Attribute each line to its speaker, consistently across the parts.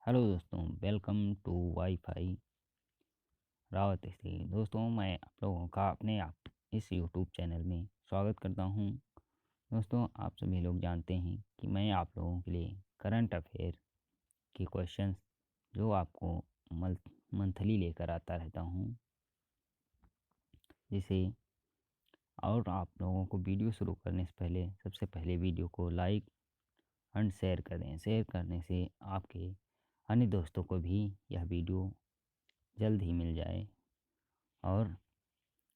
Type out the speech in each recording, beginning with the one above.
Speaker 1: Hello दोस्तों, welcome to wifi Rawat स्त्री। दोस्तों, मैं आप लोगों का अपने आप इस यूट्यूब चैनल में स्वागत करता हूं। दोस्तों, आप सभी लोग जानते हैं कि मैं आप लोगों के लिए करंट अफेयर के क्वेश्चंस जो आपको मंथली लेकर आता रहता हूं, जिसे और आप लोगों को वीडियो शुरू करने से पहले सबसे पहले वीडियो को लाइक एंड शेयर कर दें। शेयर करने से आपके अन्य दोस्तों को भी यह वीडियो जल्द ही मिल जाए। और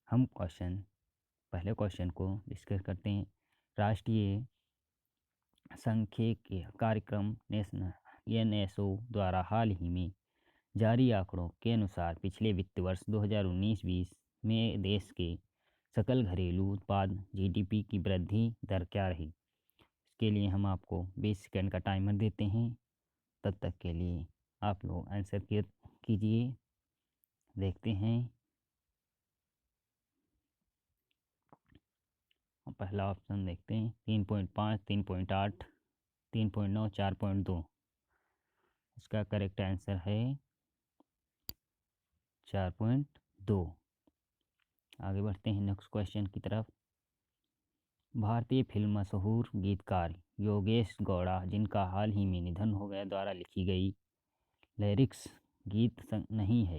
Speaker 1: हम पहले क्वेश्चन को डिस्कस करते हैं। राष्ट्रीय सांख्यिकी कार्यक्रम एनएसओ द्वारा हाल ही में जारी आंकड़ों के अनुसार पिछले वित्त वर्ष 2019-20 में देश के सकल घरेलू उत्पाद जीडीपी की वृद्धि दर क्या रही। इसके लिए हम आपको 20 सेकंड का टाइमर देते हैं। तब तक के लिए आप लोग आंसर कीजिए। देखते हैं। पहला ऑप्शन देखते हैं, 3.5, 3.8, 3.9, 4.2। इसका करेक्ट आंसर है 4.2। आगे बढ़ते हैं नेक्स्ट क्वेश्चन की तरफ। भारतीय फिल्म मशहूर गीतकार योगेश गौड़ा, जिनका हाल ही में निधन हो गया, द्वारा लिखी गई लिरिक्स गीत नहीं है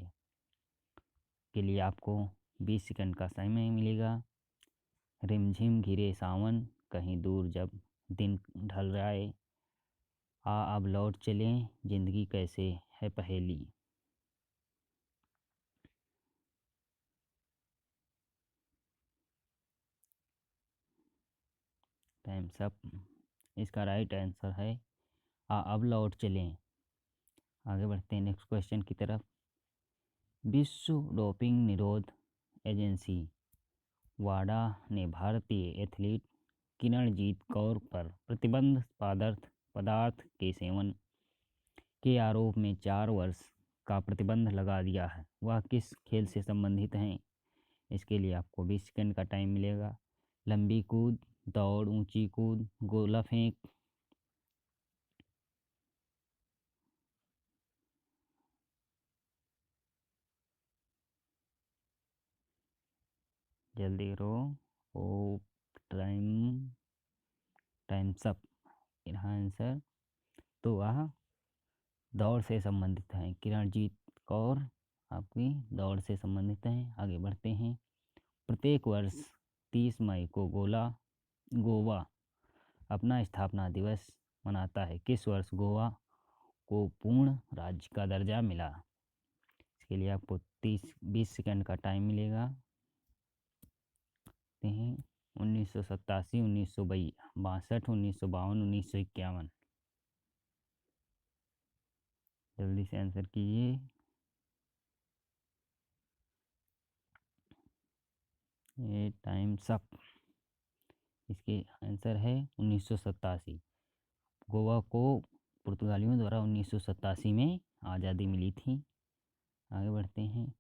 Speaker 1: के लिए आपको 20 सेकंड का समय मिलेगा। रिमझिम घिरे सावन, कहीं दूर जब दिन ढल जाए, अब लौट चलें, जिंदगी कैसे है पहेली। Times up. इसका राइट आंसर है अब लौट चलें। आगे बढ़ते हैं नेक्स्ट क्वेश्चन की तरफ। विश्व डोपिंग निरोध एजेंसी वाडा ने भारतीय एथलीट किरणजीत कौर पर प्रतिबंध पदार्थ के सेवन के आरोप में 4 वर्ष का प्रतिबंध लगा दिया है। वह किस खेल से संबंधित हैं? इसके लिए आपको 20 सेकंड का टाइम मिलेगा। लंबी कूद, दौड़, ऊंची कूद, गोला फेंक। जल्दी करो। ओ टाइम्स अप। यहाँ आंसर तो वह दौड़ से संबंधित हैं। किरणजीत कौर आपकी दौड़ से संबंधित हैं। आगे बढ़ते हैं। प्रत्येक वर्ष 30 मई को गोवा अपना स्थापना दिवस मनाता है। किस वर्ष गोवा को पूर्ण राज्य का दर्जा मिला? इसके लिए आपको 20 सेकंड का टाइम मिलेगा। 1987, 1962, 1952, 1951। जल्दी से आंसर कीजिए। ये टाइम्स अप। इसके आंसर है 1987। गोवा को पुर्तगालियों द्वारा 1987 में आज़ादी मिली थी। आगे बढ़ते हैं।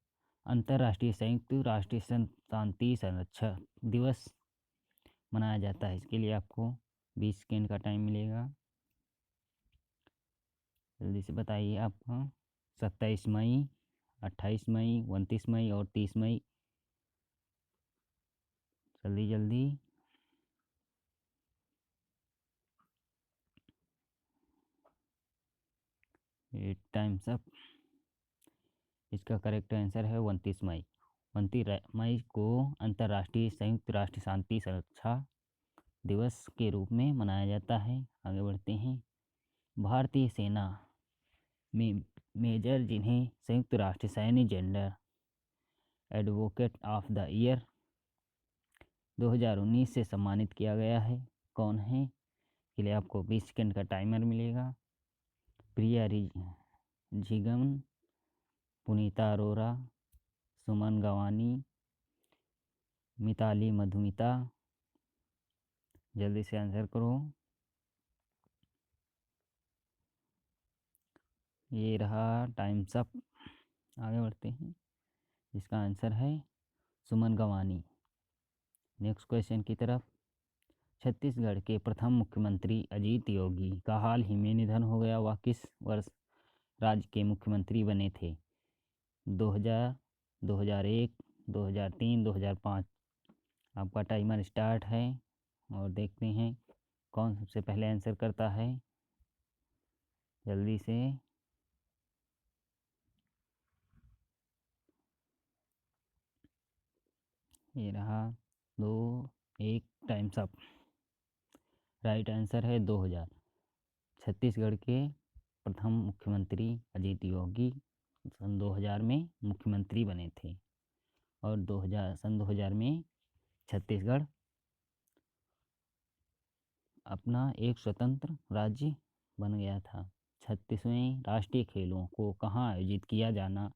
Speaker 1: अंतर्राष्ट्रीय संयुक्त राष्ट्र शांति संरक्षण दिवस मनाया जाता है। इसके लिए आपको 20 सेकेंड का टाइम मिलेगा। जल्दी से बताइए आपका। 27 मई, 28 मई, 29 मई और 30 मई। जल्दी जल्दी। ये टाइम्स अप। इसका करेक्ट आंसर है 29 मई। 29 मई को अंतर्राष्ट्रीय संयुक्त राष्ट्र शांति सुरक्षा दिवस के रूप में मनाया जाता है। आगे बढ़ते हैं। भारतीय सेना में मेजर जिन्हें संयुक्त राष्ट्र सैन्य gender advocate of the year 2019 से सम्मानित किया गया है, कौन है? के लिए आपको 20 सेकंड का टाइमर मिलेगा। प्रिया झिगम, पुनीता अरोरा, सुमन गवानी, मिताली मधुमिता। जल्दी से आंसर करो। ये रहा टाइम्स अप। आगे बढ़ते हैं। इसका आंसर है सुमन गवानी। नेक्स्ट क्वेश्चन की तरफ। छत्तीसगढ़ के प्रथम मुख्यमंत्री अजीत योगी का हाल ही में निधन हो गया। वह किस वर्ष राज्य के मुख्यमंत्री बने थे? 2000, 2001, 2003, 2005। आपका टाइमर स्टार्ट है और देखते हैं कौन सबसे पहले आंसर करता है। जल्दी से। ये रहा 2, 1, टाइम्स अप। राइट आंसर है 2000। छत्तीसगढ़ के प्रथम मुख्यमंत्री अजीत योगी सन 2000 में मुख्यमंत्री बने थे और 2000 में छत्तीसगढ़ अपना एक स्वतंत्र राज्य बन गया था। 36वें राष्ट्रीय खेलों को कहाँ आयोजित किया जाना,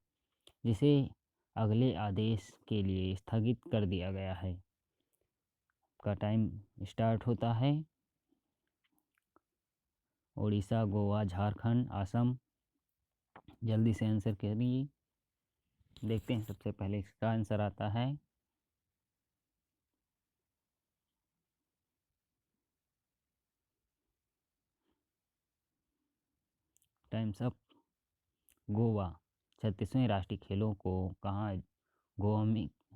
Speaker 1: जिसे अगले आदेश के लिए स्थगित कर दिया गया है? का टाइम स्टार्ट होता है। उड़ीसा, गोवा, झारखंड, असम। जल्दी से आंसर करिए। देखते हैं सबसे पहले इसका आंसर आता है। Times up. गोवा। 36वें राष्ट्रीय खेलों को कहाँ गोवा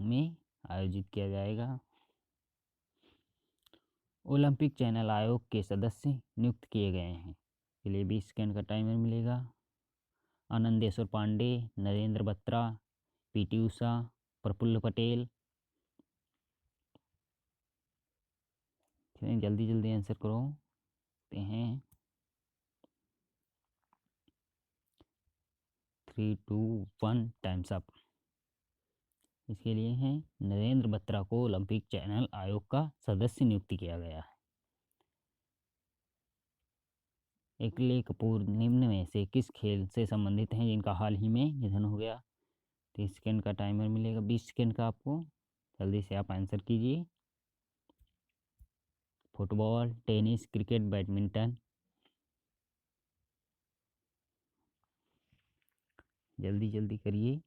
Speaker 1: में आयोजित किया जाएगा? ओलंपिक चैनल आयोग के सदस्य नियुक्त किए गए हैं। के लिए 20 सेकेंड का टाइमर मिलेगा। आनंदेश्वर पांडे, नरेंद्र बत्रा, पीटी उषा, प्रफुल्ल पटेल। जल्दी जल्दी आंसर करो। ते हैं 3, 2, 1, टाइम्स अप। इसके लिए हैं नरेंद्र बत्रा को ओलंपिक चैनल आयोग का सदस्य नियुक्त किया गया है। एकले कपूर निम्न में से किस खेल से संबंधित हैं जिनका हाल ही में निधन हो गया? 30 सेकेंड का टाइमर मिलेगा, 20 सेकेंड का आपको। जल्दी से आप आंसर कीजिए। Football, tennis, cricket, badminton. जल्दी जल्दी करिए।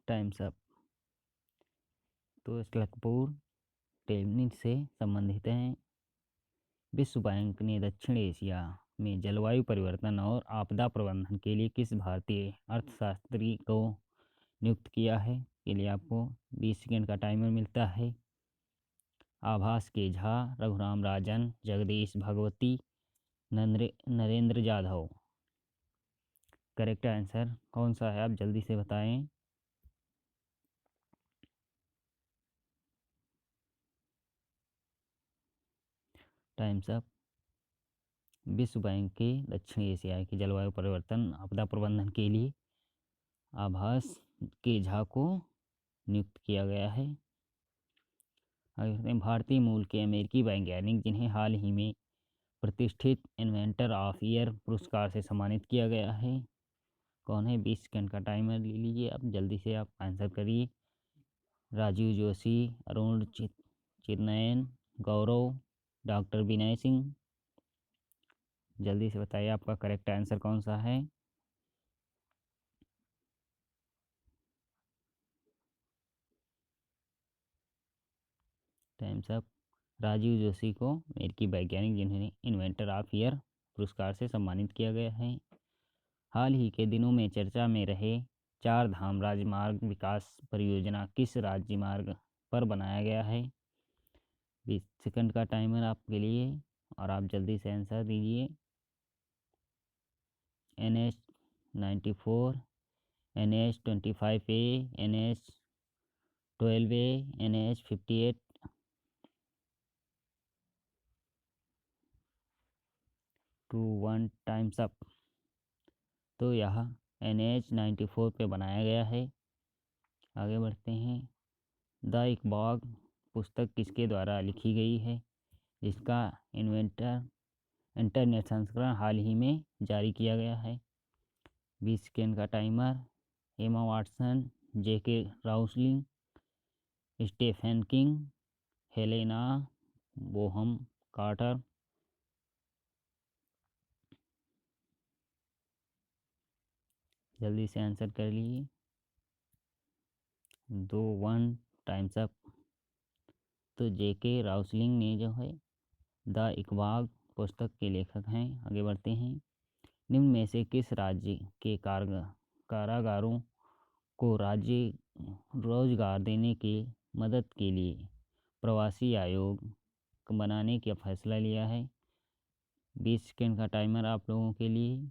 Speaker 1: Time's up. तो एकला कपूर टेनिस से संबंधित हैं। विश्व बैंक ने दक्षिण एशिया में जलवायु परिवर्तन और आपदा प्रबंधन के लिए किस भारतीय अर्थशास्त्री को नियुक्त किया है? के लिए आपको 20 सेकेंड का टाइमर मिलता है। आभास के झा, रघुराम राजन, जगदीश भगवती, नरेंद्र जाधव। करेक्ट आंसर कौन सा है आप जल्दी से बताएं। Times up. विश्व बैंक के दक्षिण एशिया की जलवायु परिवर्तन आपदा प्रबंधन के लिए आभास के झा को नियुक्त किया गया है। भारतीय मूल के अमेरिकी वैज्ञानिक जिन्हें हाल ही में प्रतिष्ठित इन्वेंटर ऑफ ईयर पुरस्कार से सम्मानित किया गया है, कौन है? 20 सेकेंड का टाइमर ले लीजिए। अब जल्दी से आप आंसर करिए। राजीव जोशी, अरुण चिन्नयन, गौरव, डॉक्टर विनय सिंह। जल्दी से बताइए आपका करेक्ट आंसर कौन सा है। Times up. राजीव जोशी को अमेरिकी वैज्ञानिक जिन्हें इन्वेंटर ऑफ ईयर पुरस्कार से सम्मानित किया गया है। हाल ही के दिनों में चर्चा में रहे चार धाम राजमार्ग विकास परियोजना किस राज्य मार्ग पर बनाया गया है? 20 सेकंड का टाइमर आपके लिए और आप जल्दी से आंसर दीजिए। NH 94, NH 25A, NH 12A, NH 58। 2, 1, time's up. तो यह NH 94 पे बनाया गया है। आगे बढ़ते हैं। द इकबाल पुस्तक किसके द्वारा लिखी गई है, जिसका इंटरनेट संस्करण हाल ही में जारी किया गया है? 20 सेकेंड का timer. Emma Watson, JK Rowling, Stephen King, Helena Bonham Carter. जल्दी से आंसर कर लीजिए। 2, 1, टाइम्स अप। तो JK राउसलिंग ने जो है द इकबाल पुस्तक के लेखक हैं। आगे बढ़ते हैं। निम्न में से किस राज्य के कारागारों को राज्य रोजगार देने की मदद के लिए प्रवासी आयोग बनाने का फैसला लिया है? 20 सेकेंड का टाइमर आप लोगों के लिए।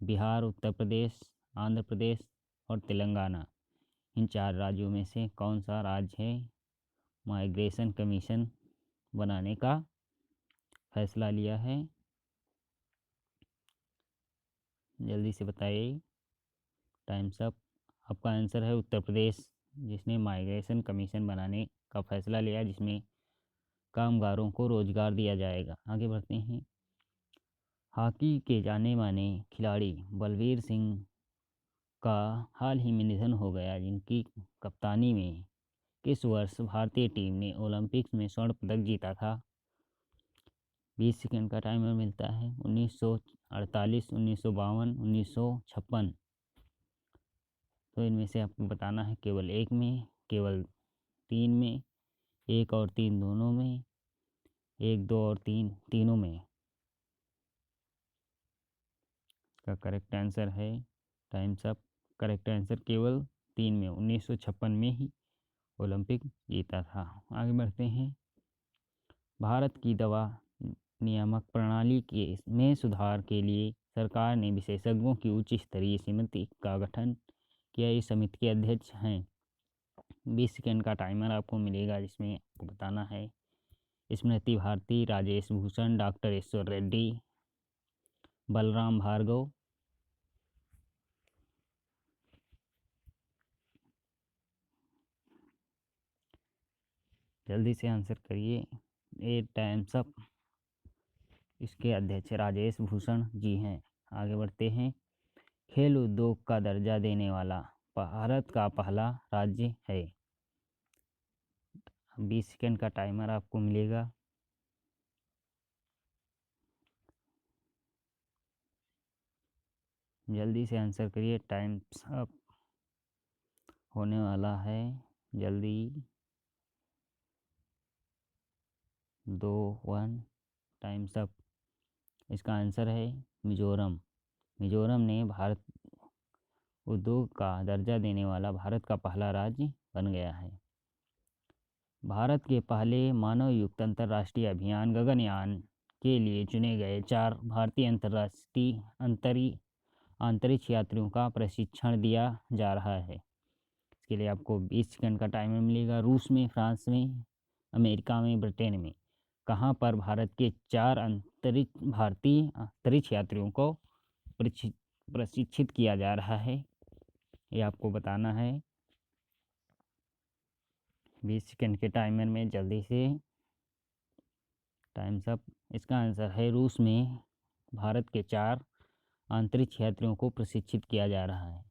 Speaker 1: बिहार, उत्तर प्रदेश, आंध्र प्रदेश और तेलंगाना। इन 4 राज्यों में से कौन सा राज्य है माइग्रेशन कमीशन बनाने का फैसला लिया है? जल्दी से बताइए। Times up. आपका आंसर है उत्तर प्रदेश, जिसने माइग्रेशन कमीशन बनाने का फैसला लिया, जिसमें कामगारों को रोजगार दिया जाएगा। आगे बढ़ते हैं। हॉकी के जाने माने खिलाड़ी बलवीर सिंह का हाल ही में निधन हो गया, जिनकी कप्तानी में किस वर्ष भारतीय टीम ने ओलंपिक्स में स्वर्ण पदक जीता था? 20 सेकेंड का टाइमर मिलता है। 1948, 1952, 1956। तो इनमें से आपको बताना है केवल एक में, केवल 3 में, 1 और 3 दोनों में, 1, 2 और 3 तीनों में। इसका करेक्ट आंसर है टाइम्स अप। करेक्ट आंसर केवल 3 में, 1956 में ही ओलंपिक जीता था। आगे बढ़ते हैं। भारत की दवा नियामक प्रणाली के में सुधार के लिए सरकार ने विशेषज्ञों की उच्च स्तरीय समिति का गठन किया। इस समिति के अध्यक्ष हैं। 20 सेकेंड का टाइमर आपको मिलेगा, जिसमें आपको बताना है स्मृति भारती, राजेश भूषण, डॉक्टर ईश्वर रेड्डी, बलराम भार्गव। जल्दी से आंसर करिए। ये टाइम्स अप। इसके अध्यक्ष राजेश भूषण जी हैं। आगे बढ़ते हैं। खेल उद्योग का दर्जा देने वाला भारत का पहला राज्य है? 20 सेकेंड का टाइमर आपको मिलेगा। जल्दी से आंसर करिए। टाइम्स अप होने वाला है। जल्दी। 2, 1। Time's up. इसका आंसर है मिजोरम। मिजोरम ने भारत उद्योग का दर्जा देने वाला भारत का पहला राज्य बन गया है। भारत के पहले मानव युक्त अंतर्राष्ट्रीय अभियान गगनयान के लिए चुने गए 4 भारतीय अंतराष्ट्रीय अंतरिक्ष यात्रियों का प्रशिक्षण दिया जा रहा है। इसके लिए आपको 20 सेकंड का टाइमर मिलेगा। रूस में, फ्रांस में, अमेरिका में, ब्रिटेन में। कहाँ पर भारत के 4 भारतीय अंतरिक्ष यात्रियों को प्रशिक्षित किया जा रहा है, ये आपको बताना है 20 सेकंड के टाइमर में। जल्दी से टाइम्स अप। इसका आंसर है रूस में भारत के 4 अंतरिक्ष यात्रियों को प्रशिक्षित किया जा रहा है।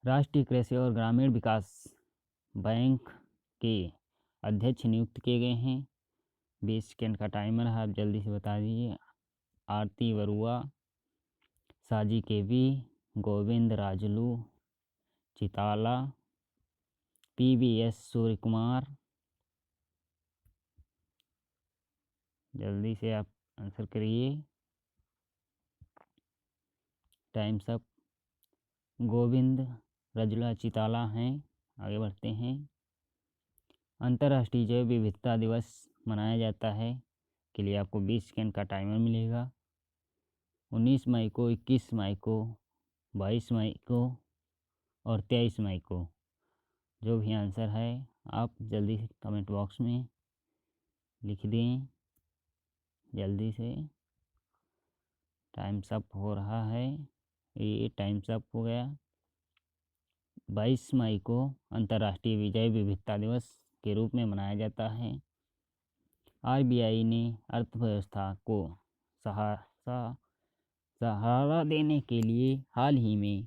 Speaker 1: राष्ट्रीय कृषि और ग्रामीण विकास बैंक के अध्यक्ष नियुक्त किए गए हैं। 20 सेकंड का टाइमर है, आप जल्दी से बता दीजिए। आरती बरुआ, साजी केवी, गोविंद राजलू चिताला, PVS सूर्य कुमार। जल्दी से आप आंसर करिए। Time's up. गोविंद रजला चिताला हैं। आगे बढ़ते हैं। अंतर्राष्ट्रीय जैव विविधता दिवस मनाया जाता है के लिए आपको 20 सेकंड का टाइमर मिलेगा। 19 मई को, 21 मई को, 22 मई को और 23 मई को। जो भी आंसर है आप जल्दी से कमेंट बॉक्स में लिख दें। जल्दी से टाइम्स अप हो रहा है। ये टाइम्स अप हो गया। 22 मई को अंतर्राष्ट्रीय जैव विविधता दिवस के रूप में मनाया जाता है। RBI ने अर्थव्यवस्था को सहारा देने के लिए हाल ही में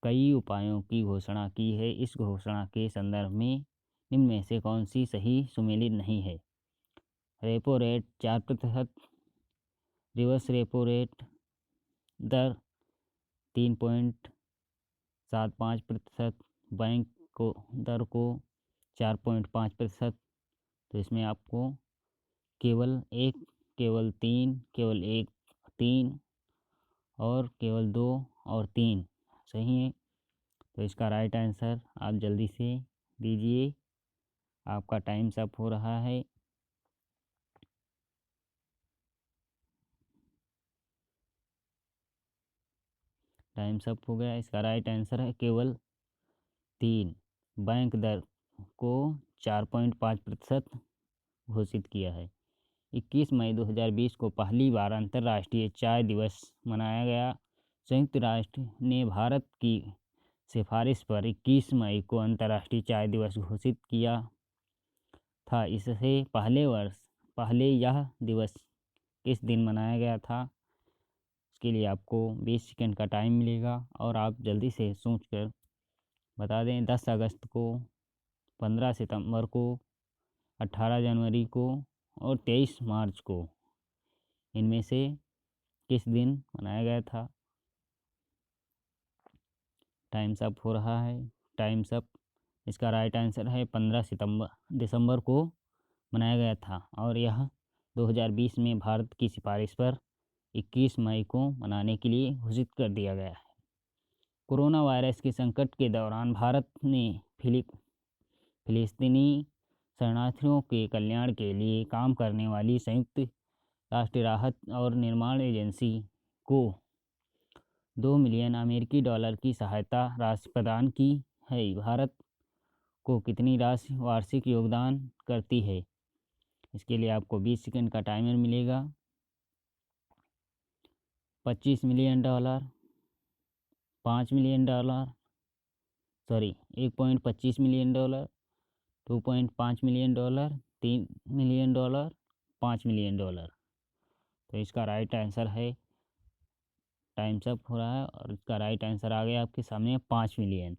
Speaker 1: कई उपायों की घोषणा की है। इस घोषणा के संदर्भ में निम्न में से कौन सी सही सुमेलित नहीं है? Repo rate 4%, reverse repo rate दर 3.75%, बैंक को दर को 4.5%। तो इसमें आपको केवल एक, केवल तीन, केवल एक, तीन और केवल दो और तीन सही है। तो इसका राइट आंसर आप जल्दी से दीजिए, आपका टाइम्स अप हो रहा है। टाइम्स अप हो गया। इसका राइट आंसर है केवल तीन। बैंक दर को 4.5% घोषित किया है। 21 मई 2020 को पहली बार अंतर्राष्ट्रीय चाय दिवस मनाया गया। संयुक्त राष्ट्र ने भारत की सिफारिश पर 21 मई को अंतर्राष्ट्रीय चाय दिवस घोषित किया था। इससे पहले यह दिवस किस दिन मनाया गया था? इसके लिए आपको 20 सेकंड का टाइम मिलेगा और आप जल्दी से सोचकर बता दें। 10 अगस्त को, 15 सितंबर को, 18 जनवरी को और 23 मार्च को, इनमें से किस दिन मनाया गया था? टाइम्स अप हो रहा है। Times up. इसका राइट आंसर है 15 दिसंबर को मनाया गया था और यह 2020 में भारत की सिफारिश पर 21 मई को मनाने के लिए घोषित कर दिया गया है। कोरोना वायरस के संकट के दौरान भारत ने फिलिस्तीनी शरणार्थियों के कल्याण के लिए काम करने वाली संयुक्त राष्ट्र राहत और निर्माण एजेंसी को 2 मिलियन अमेरिकी डॉलर की सहायता राशि प्रदान की है। भारत को कितनी राशि वार्षिक योगदान करती है? इसके लिए आपको 20 सेकंड का टाइमर मिलेगा। 25 million dollar, 5 million dollar, sorry 1.25 million dollar, 2.5 million dollar, 3 million dollar, 5 million dollar. तो इसका राइट आंसर है, टाइम्स अप हो रहा है और इसका राइट आंसर आ गया आपके सामने 5 मिलियन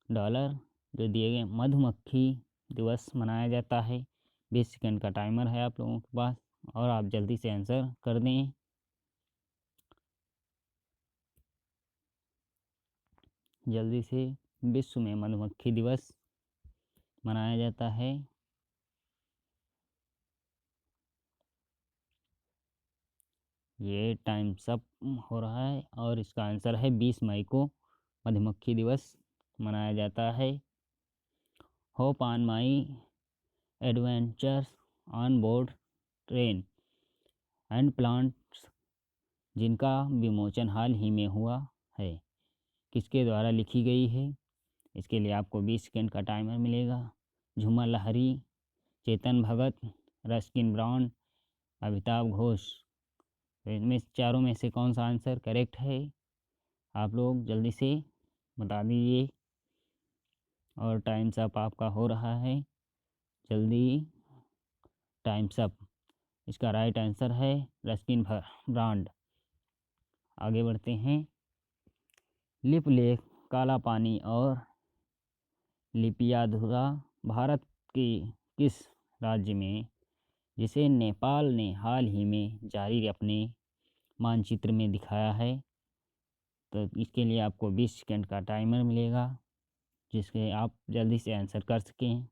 Speaker 1: डॉलर जो दिए गए। मधुमक्खी दिवस मनाया जाता है। 20 सेकंड का टाइमर है आप लोगों के पास और आप जल्दी से आंसर कर दें। जल्दी से। विश्व में मधुमक्खी दिवस मनाया जाता है। ये टाइम्स अप हो रहा है और इसका आंसर है 20 मई को मधुमक्खी दिवस मनाया जाता है। Hope on my adventures on board train and plants, जिनका विमोचन हाल ही में हुआ है, किसके द्वारा लिखी गई है? इसके लिए आपको 20 सेकंड का टाइमर मिलेगा। झूमर लाहिरी, चेतन भगत, रस्किन ब्रांड, अमिताभ घोष। तो इनमें चारों में से कौन सा आंसर करेक्ट है? आप लोग जल्दी से बता दीजिए और टाइम्स अप आपका हो रहा है। जल्दी। Times up. इसका राइट आंसर है रस्किन ब्रांड। आगे बढ़ते हैं। लिप लेक, काला पानी और लिपियाधुरा भारत के किस राज्य में, जिसे नेपाल ने हाल ही में जारी अपने मानचित्र में दिखाया है? तो इसके लिए आपको 20 सेकंड का टाइमर मिलेगा जिसके आप जल्दी से आंसर कर सकें।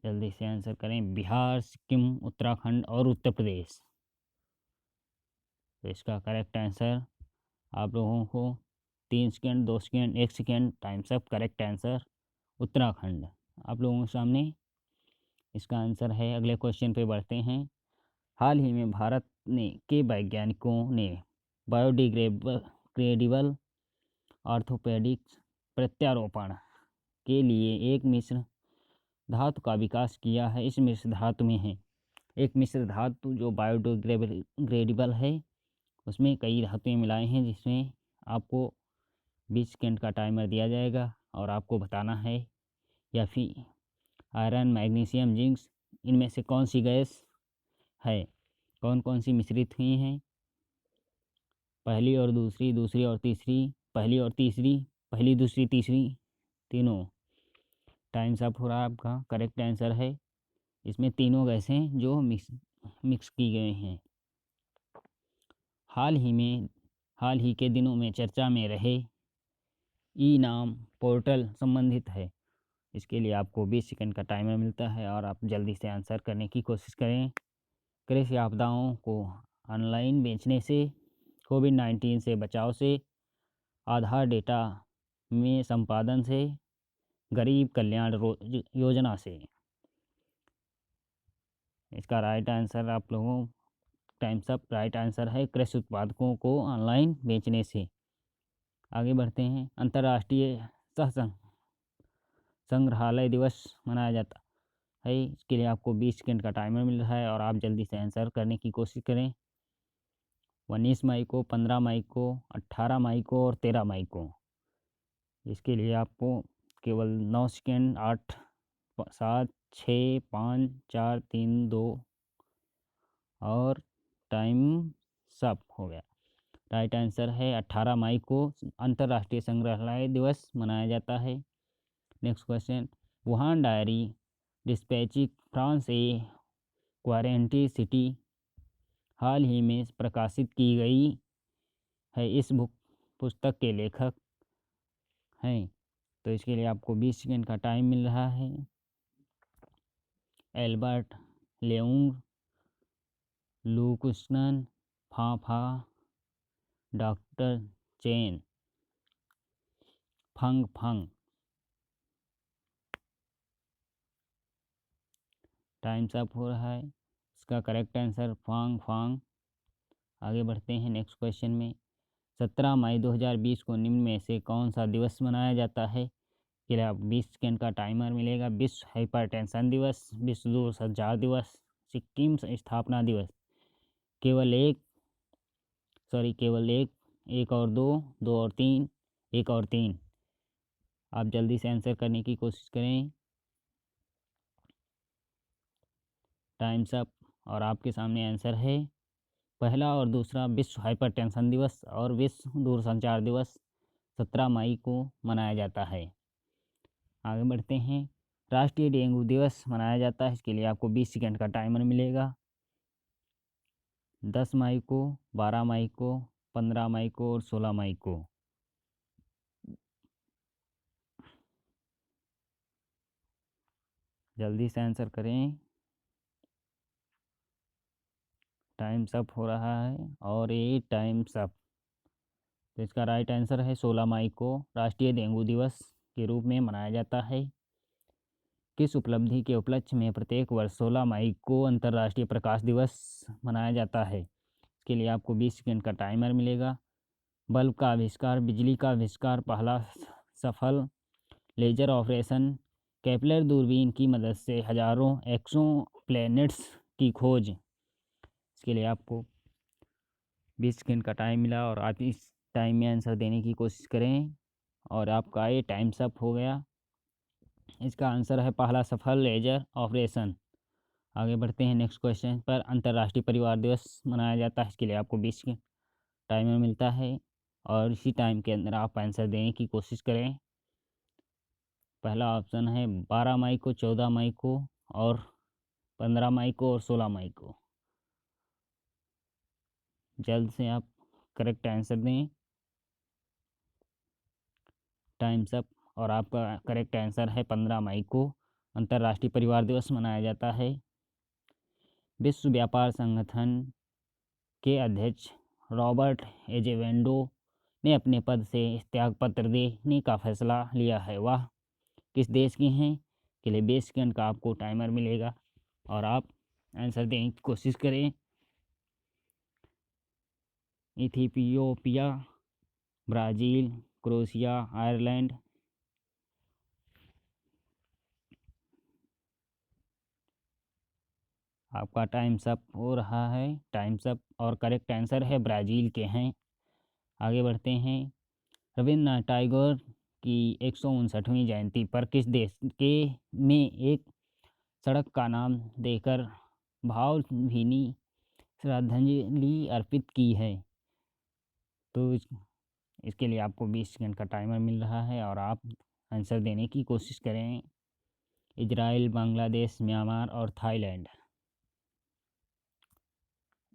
Speaker 1: जल्दी से आंसर करें। बिहार, सिक्किम, उत्तराखंड और उत्तर प्रदेश। तो इसका करेक्ट आंसर आप लोगों को 3 second, 2 second, 1 second, times up. Correct answer Uttarakhand आप लोगों के सामने इसका आंसर है। अगले क्वेश्चन पे बढ़ते हैं। हाल ही में भारत ने के वैज्ञानिकों ने बायोडिग्रेडेबल ऑर्थोपेडिक्स प्रत्यारोपण के लिए एक मिश्र धातु का विकास किया है। इस मिश्र धातु में है एक मिश्र धातु जो बायोडिग्रेडेबल है, उसमें कई धातुएं मिलाई हैं, जिसमें आपको 20 सेकंड का टाइमर दिया जाएगा और आपको बताना है या फिर आयरन, मैग्नीशियम, जिंक, इनमें से कौन सी गैस है, कौन कौन सी मिश्रित हुई हैं? पहली और दूसरी, दूसरी और तीसरी, पहली और तीसरी, पहली, दूसरी, तीसरी, तीनों। टाइम्स अप हो रहा है आपका। करेक्ट आंसर है इसमें तीनों गैसें जो मिक्स की गई हैं। हाल ही के दिनों में चर्चा में रहे ई नाम पोर्टल संबंधित है। इसके लिए आपको 20 सेकंड का टाइमर मिलता है और आप जल्दी से आंसर करने की कोशिश करें। कृषि आपदाओं को ऑनलाइन बेचने से, कोविड-19 से बचाव से, आधार डेटा में संपादन से, गरीब कल्याण योजना से। इसका राइट आंसर आप लोगों टाइम्स अप राइट आंसर है कृषि उत्पादकों को ऑनलाइन बेचने से। आगे बढ़ते हैं। अंतर्राष्ट्रीय सह संग्रहालय दिवस मनाया जाता है। इसके लिए आपको 20 सेकंड का टाइमर मिल रहा है और आप जल्दी से आंसर करने की कोशिश करें। 19 मई को, 15 मई को, 18 मई को और 13 मई को। इसके लिए आपको केवल 9 सेकंड, 8, 7, 6, 5, 4, 3, 2 और टाइम सब हो गया। राइट आंसर है 18 मई को अंतर्राष्ट्रीय संग्रहालय दिवस मनाया जाता है। Next question. Wuhan diary dispatching from a quarantine city हाल ही में प्रकाशित की गई है। इस पुस्तक के लेखक हैं। तो इसके लिए आपको 20 सेकंड का टाइम मिल रहा है। एल्बर्ट लेउंग, लुकुस्नन फाफा, डॉक्टर चेन फंग फंग। टाइम्स अप हो रहा है। इसका करेक्ट आंसर फांग फांग। आगे बढ़ते हैं नेक्स्ट क्वेश्चन में। 17 मई 2020 को निम्न में से कौन सा दिवस मनाया जाता है? के लिए आप 20 सेकेंड का टाइमर मिलेगा। विश्व हाइपरटेंशन दिवस, विश्व दूरसंचार दिवस, सिक्किम स्थापना दिवस। केवल एक एक और दो, दो और तीन, एक और तीन। आप जल्दी से आंसर करने की कोशिश करें। Times up. और आपके सामने आंसर है पहला और दूसरा विश्व हाइपरटेंशन दिवस और विश्व दूरसंचार दिवस 17 मई को मनाया जाता है। आगे बढ़ते हैं। राष्ट्रीय डेंगू दिवस मनाया जाता है। इसके लिए आपको 20 सेकंड का टाइमर मिलेगा। 10 मई को, 12 मई को, 15 मई को और 16 मई को। जल्दी से आंसर करें। टाइम्स अप हो रहा है और ये टाइम्स अप। तो इसका राइट आंसर है 16 मई को राष्ट्रीय डेंगू दिवस के रूप में मनाया जाता है। किस उपलब्धि के उपलक्ष्य में प्रत्येक वर्ष 16 मई को अंतर्राष्ट्रीय प्रकाश दिवस मनाया जाता है? इसके लिए आपको 20 सेकंड का टाइमर मिलेगा। बल्ब का आविष्कार, बिजली का आविष्कार, पहला सफल लेजर ऑपरेशन, केपलर दूरबीन की मदद से हजारों एक्सो प्लैनेट्स की खोज। इसके लिए आपको 20 सेकंड का टाइम मिला और आप इस टाइम में आंसर देने की कोशिश करें और आपका ये टाइम्स अप हो गया। इसका आंसर है पहला सफल लेजर ऑपरेशन। आगे बढ़ते हैं नेक्स्ट क्वेश्चन पर। अंतर्राष्ट्रीय परिवार दिवस मनाया जाता है। इसके लिए आपको 20 सेकंड टाइमर मिलता है और इसी टाइम के अंदर आप आंसर देने की कोशिश करें। पहला ऑप्शन है 12 मई को, 14 मई को और 15 मई को और 16 मई को। जल्द से आप करेक्ट आंसर दें। Times up. और आपका करेक्ट आंसर है 15 मई को अंतर्राष्ट्रीय परिवार दिवस मनाया जाता है। विश्व व्यापार संगठन के अध्यक्ष रॉबर्ट एजेवेंडो ने अपने पद से त्याग पत्र देने का फैसला लिया है। वह किस देश के हैं? के लिए 20 सेकंड का आपको टाइमर मिलेगा और आप आंसर देने की कोशिश करें। Ethiopia, Brazil, Croatia, Ireland. आपका टाइम्स अप हो रहा है। टाइम्स अप और करेक्ट आंसर है ब्राज़ील के हैं। आगे बढ़ते हैं। रविन्द्रनाथ टैगोर की 159वीं जयंती पर किस देश के में एक सड़क का नाम देकर भावभीनी श्रद्धांजलि अर्पित की है? तो इसके लिए आपको 20 सेकंड का टाइमर मिल रहा है और आप आंसर देने की कोशिश करें। इजराइल, बांग्लादेश, म्यांमार और थाईलैंड।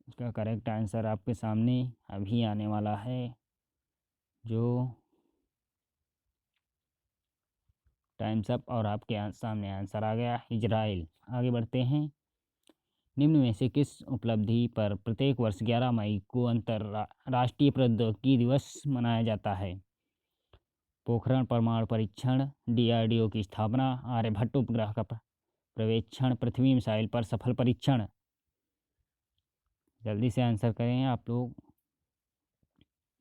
Speaker 1: इसका करेक्ट आंसर आपके सामने अभी आने वाला है। जो टाइम्स अप और आपके सामने आंसर आ गया इजराइल। आगे बढ़ते हैं। निम्न में से किस उपलब्धि पर प्रत्येक वर्ष 11 मई को अंतर्राष्ट्रीय प्रौद्योगिकी दिवस मनाया जाता है? पोखरण परमाणु परीक्षण, डीआरडीओ की स्थापना, आर्यभट्ट उपग्रह का प्रवेक्षण, पृथ्वी मिसाइल पर सफल परीक्षण। जल्दी से आंसर करें आप लोग,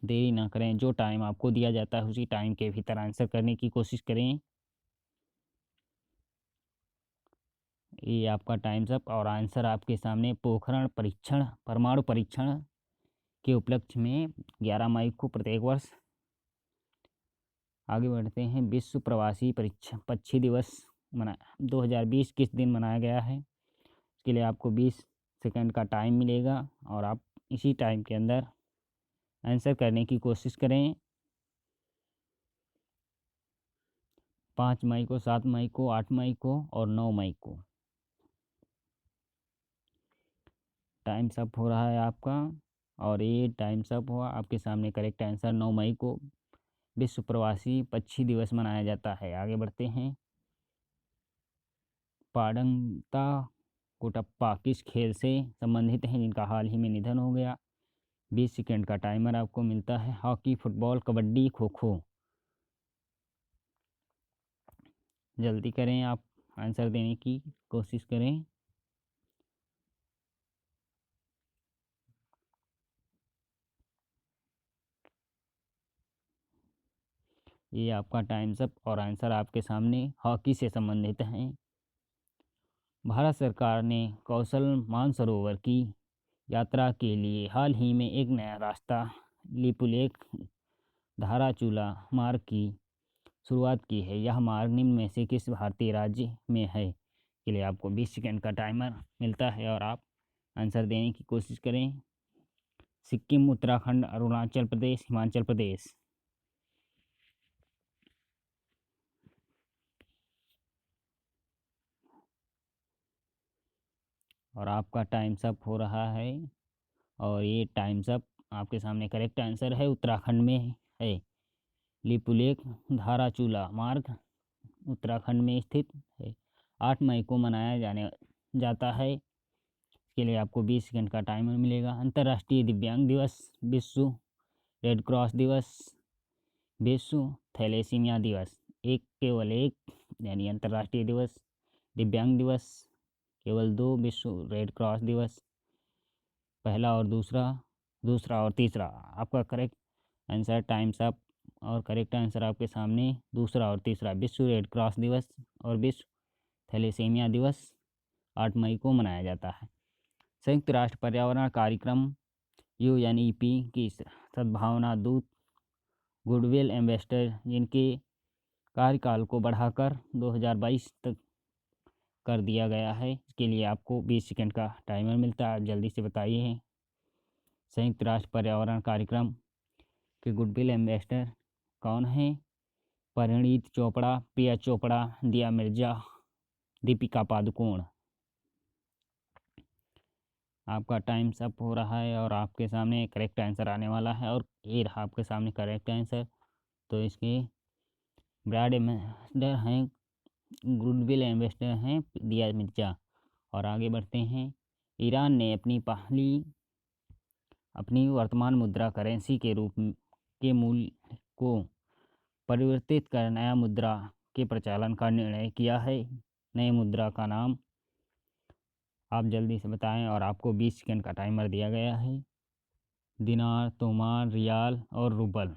Speaker 1: देरी ना करें। जो टाइम आपको दिया जाता है उसी टाइम के भीतर आंसर करने की कोशिश करें। ये आपका टाइम्स अप और आंसर आपके सामने। पोखरण परीक्षण परमाणु परीक्षण के उपलक्ष्य में 11 मई को प्रत्येक वर्ष। आगे बढ़ते हैं। विश्व प्रवासी पक्षी दिवस 2020 किस दिन मनाया गया है? इसके लिए आपको 20 सेकंड का टाइम मिलेगा और आप इसी टाइम के अंदर आंसर करने की कोशिश करें। 5 मई को, 7 मई को, 8 मई को और 9 मई को। टाइम्स अप हो रहा है आपका और ये टाइम्स अप हुआ। आपके सामने करेक्ट आंसर 9 मई को विश्व प्रवासी पक्षी दिवस मनाया जाता है। आगे बढ़ते हैं। पाडंता कोटप्पा किस खेल से संबंधित हैं जिनका हाल ही में निधन हो गया? 20 सेकंड का टाइमर आपको मिलता है। Hockey, football, kabaddi, kho kho. जल्दी करें, आप आंसर देने की कोशिश करें। ये आपका टाइम्स अप और आंसर आपके सामने हॉकी से संबंधित हैं। भारत सरकार ने कौशल मानसरोवर की यात्रा के लिए हाल ही में एक नया रास्ता लिपुलेख धाराचूला मार्ग की शुरुआत की है। यह मार्ग निम्न में से किस भारतीय राज्य में है? के लिए आपको 20 सेकंड का टाइमर मिलता है और आप आंसर देने की कोशिश करें। सिक्किम, उत्तराखंड, अरुणाचल प्रदेश, हिमाचल प्रदेश। और आपका टाइम्स अप हो रहा है और ये टाइम्स अप आपके सामने करेक्ट आंसर है उत्तराखंड में है। लिपुलेख धाराचूला मार्ग उत्तराखंड में स्थित है। 8 मई को मनाया जाने जाता है। इसके लिए आपको 20 सेकंड का टाइमर मिलेगा। अंतर्राष्ट्रीय दिव्यांग दिवस, विश्व रेड क्रॉस दिवस, विश्व थैलेसीमिया दिवस। एक केवल एक यानी अंतर्राष्ट्रीय दिवस, दिव्यांग दिवस केवल 2, विश्व रेड क्रॉस दिवस पहला और दूसरा, दूसरा और तीसरा। आपका करेक्ट आंसर टाइम्स अप और करेक्ट आंसर आपके सामने दूसरा और तीसरा। विश्व रेड क्रॉस दिवस और विश्व थैलेसीमिया दिवस 8 मई को मनाया जाता है। संयुक्त राष्ट्र पर्यावरण कार्यक्रम UNEP की सद्भावना दूत गुडविल एम्बेसडर जिनके कार्यकाल को बढ़ाकर 2022 तक कर दिया गया है, इसके लिए आपको 20 सेकंड का टाइमर मिलता है। जल्दी से बताइए संयुक्त राष्ट्र पर्यावरण कार्यक्रम के गुडविल एम्बेसडर कौन हैं? परिणीत चोपड़ा, प्रिया चोपड़ा, दिया मिर्जा, दीपिका पादुकोण। आपका टाइम्स अप हो रहा है और आपके सामने करेक्ट आंसर आने वाला है और ये रहा आपके सामने करेक्ट आंसर। तो इसके ब्रांड एम्बेसडर हैं, गुडविल एम्बेसडर हैं दिया मिर्जा। और आगे बढ़ते हैं। ईरान ने अपनी वर्तमान मुद्रा करेंसी के रूप के मूल्य को परिवर्तित कर नया मुद्रा के प्रचलन का निर्णय किया है। नए मुद्रा का नाम आप जल्दी से बताएं और आपको 20 सेकंड का टाइमर दिया गया है। दिनार, तोमार, रियाल और रूबल।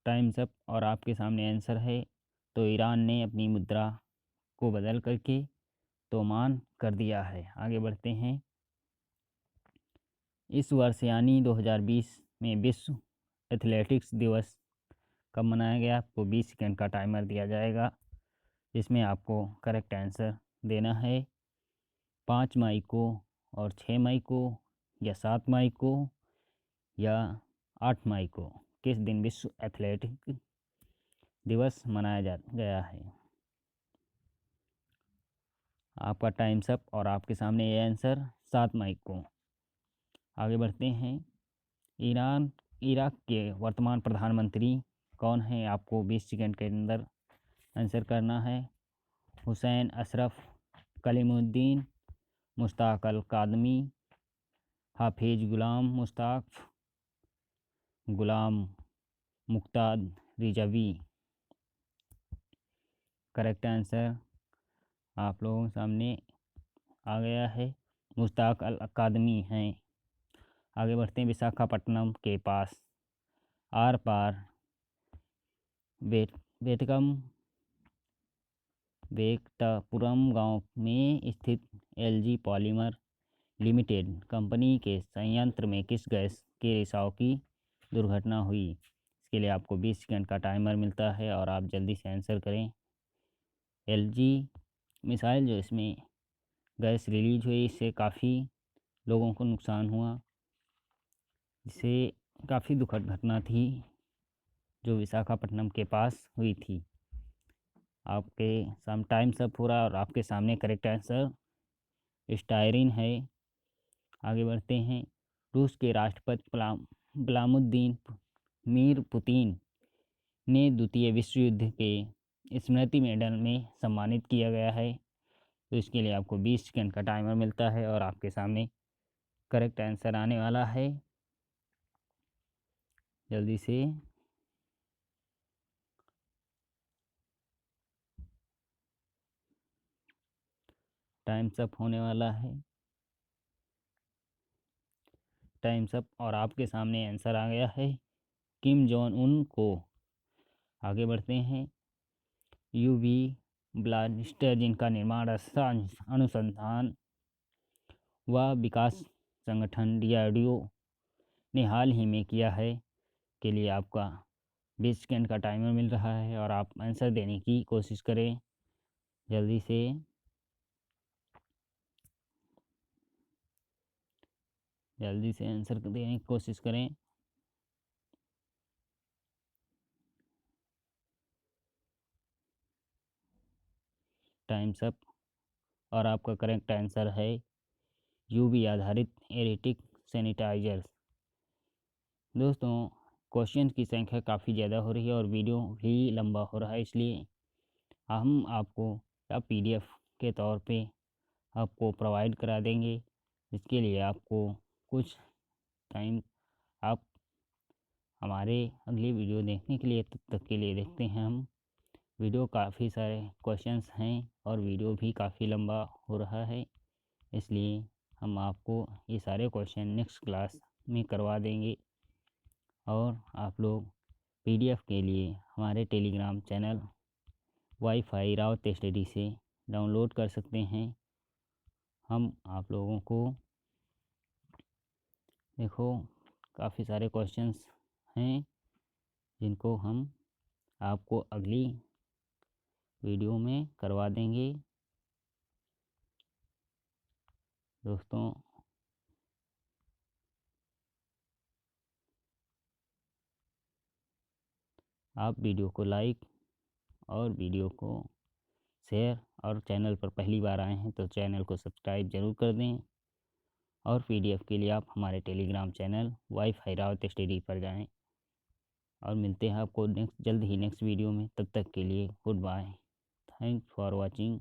Speaker 1: टाइम्स अप और आपके सामने आंसर है। तो ईरान ने अपनी मुद्रा को बदल करके तोमान कर दिया है। आगे बढ़ते हैं। इस वर्ष यानी 2020 में विश्व एथलेटिक्स दिवस कब मनाया गया? आपको 20 सेकंड का टाइमर दिया जाएगा जिसमें आपको करेक्ट आंसर देना है। 5 मई को और 6 मई को या 7 मई को या 8 मई को किस दिन विश्व एथलेटिक दिवस मनाया गया है? आपका टाइम्स अप और आपके सामने ये आंसर 7 मई को। आगे बढ़ते हैं। इराक के वर्तमान प्रधानमंत्री कौन हैं? आपको 20 सेकंड के अंदर आंसर करना है। हुसैन अशरफ, कलीमुद्दीन, मुश्ताक अल कादमी, हाफिज गुलाम मुख्तार रिजवी। करेक्ट आंसर आप लोगों के सामने आ गया है, मुश्ताक अल कादमी हैं। आगे बढ़ते हैं। विशाखापट्टनम के पास आर पार बेटकम बेक्टापुरम गांव में स्थित एलजी पॉलीमर लिमिटेड कंपनी के संयंत्र में किस गैस के रिसाव की दुर्घटना हुई? इसके लिए आपको 20 सेकंड का टाइमर मिलता है और आप जल्दी से आंसर करें। एलजी मिसाइल जो इसमें गैस रिलीज हुई, इससे काफ़ी लोगों को नुकसान हुआ, जिससे काफ़ी दुखद घटना थी जो विशाखापट्टनम के पास हुई थी। आपके साम टाइम सब पूरा और आपके सामने करेक्ट आंसर स्टायरिन है। आगे बढ़ते हैं। रूस के राष्ट्रपति व्लादिमीर मीर पुतिन ने द्वितीय विश्व युद्ध के स्मृति मेडल में सम्मानित किया गया है। तो इसके लिए आपको 20 सेकंड का टाइमर मिलता है और आपके सामने करेक्ट आंसर आने वाला है। जल्दी से टाइम्स अप होने वाला है। टाइम्स अप और आपके सामने आंसर आ गया है, किम जोंग उन को। आगे बढ़ते हैं। यूवी ब्लास्टर जिनका निर्माण अनुसंधान व विकास संगठन डीआरडीओ ने हाल ही में किया है, के लिए आपका 20 सेकंड का टाइमर मिल रहा है और आप आंसर देने की कोशिश करें। जल्दी से आंसर देने की कोशिश करें। टाइम्स अप और आपका करेक्ट आंसर है यूवी आधारित एरेटिक सैनिटाइजर्स। दोस्तों, क्वेश्चन की संख्या काफ़ी ज़्यादा हो रही है और वीडियो भी लंबा हो रहा है, इसलिए हम आपको या पीडीएफ के तौर पे आपको प्रोवाइड करा देंगे। इसके लिए आपको कुछ टाइम आप हमारे अगली वीडियो देखने के लिए, तब तक के लिए देखते हैं हम वीडियो। काफ़ी सारे क्वेश्चंस हैं और वीडियो भी काफ़ी लंबा हो रहा है, इसलिए हम आपको ये सारे क्वेश्चन नेक्स्ट क्लास में करवा देंगे। और आप लोग पीडीएफ के लिए हमारे Telegram channel wifi Rawat study से डाउनलोड कर सकते हैं। हम आप लोगों को देखो काफ़ी सारे क्वेश्चंस हैं जिनको हम आपको अगली वीडियो में करवा देंगे। दोस्तों, आप वीडियो को लाइक और वीडियो को शेयर, और चैनल पर पहली बार आए हैं तो चैनल को सब्सक्राइब ज़रूर कर दें। और पीडीएफ के लिए आप हमारे Telegram channel wifi Rawat study पर जाएं। और मिलते हैं आपको जल्द ही नेक्स्ट वीडियो में। तब तक के लिए goodbye. Thanks for watching.